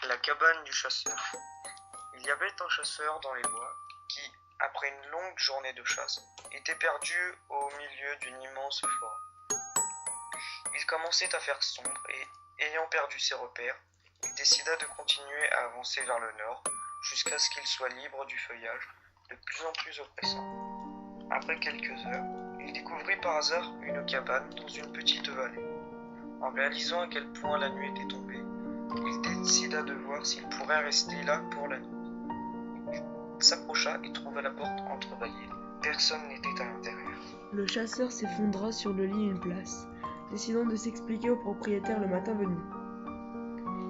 La cabane du chasseur. Il y avait un chasseur dans les bois qui, après une longue journée de chasse, était perdu au milieu d'une immense forêt. Il commençait à faire sombre et, ayant perdu ses repères, il décida de continuer à avancer vers le nord jusqu'à ce qu'il soit libre du feuillage de plus en plus oppressant. Après quelques heures, il découvrit par hasard une cabane dans une petite vallée. En réalisant à quel point la nuit était tombée, il décida de voir s'il pourrait rester là pour la nuit. Il s'approcha et trouva la porte entrebâillée. Personne n'était à l'intérieur. Le chasseur s'effondra sur le lit une place, décidant de s'expliquer au propriétaire le matin venu.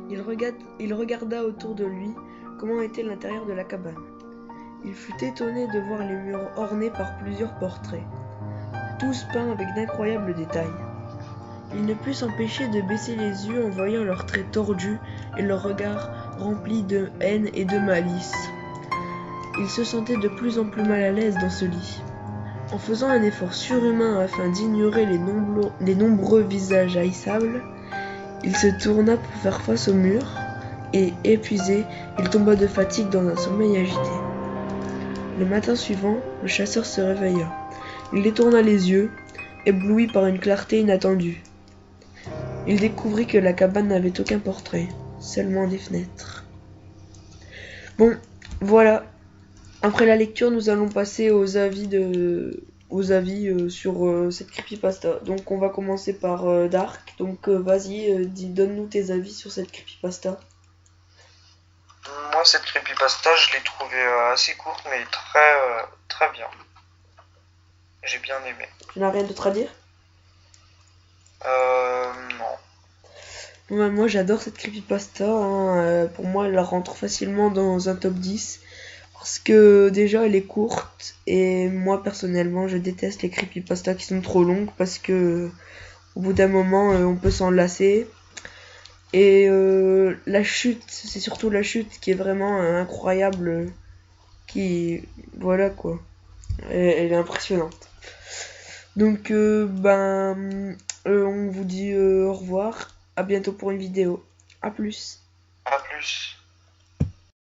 Il regarda autour de lui comment était l'intérieur de la cabane. Il fut étonné de voir les murs ornés par plusieurs portraits, tous peints avec d'incroyables détails. Il ne put s'empêcher de baisser les yeux en voyant leurs traits tordus et leurs regards remplis de haine et de malice. Il se sentait de plus en plus mal à l'aise dans ce lit. En faisant un effort surhumain afin d'ignorer les nombreux visages haïssables, il se tourna pour faire face au mur et, épuisé, il tomba de fatigue dans un sommeil agité. Le matin suivant, le chasseur se réveilla. Il détourna les yeux, ébloui par une clarté inattendue. Il découvrit que la cabane n'avait aucun portrait, seulement des fenêtres. Bon, voilà. Après la lecture, nous allons passer aux avis sur cette creepypasta. Donc on va commencer par Dark. Donc vas-y, donne-nous tes avis sur cette creepypasta. Moi, cette creepypasta, je l'ai trouvée assez courte, mais très bien. J'ai bien aimé. Tu n'as rien d'autre à dire? Non. Moi j'adore cette creepypasta, hein. Pour moi elle rentre facilement dans un top 10 parce que déjà elle est courte et moi personnellement je déteste les creepypastas qui sont trop longues parce que au bout d'un moment on peut s'en lasser. Et la chute, c'est surtout la chute qui est vraiment incroyable, voilà quoi, elle est impressionnante. Donc on vous dit au revoir, à bientôt pour une vidéo, à plus. À plus.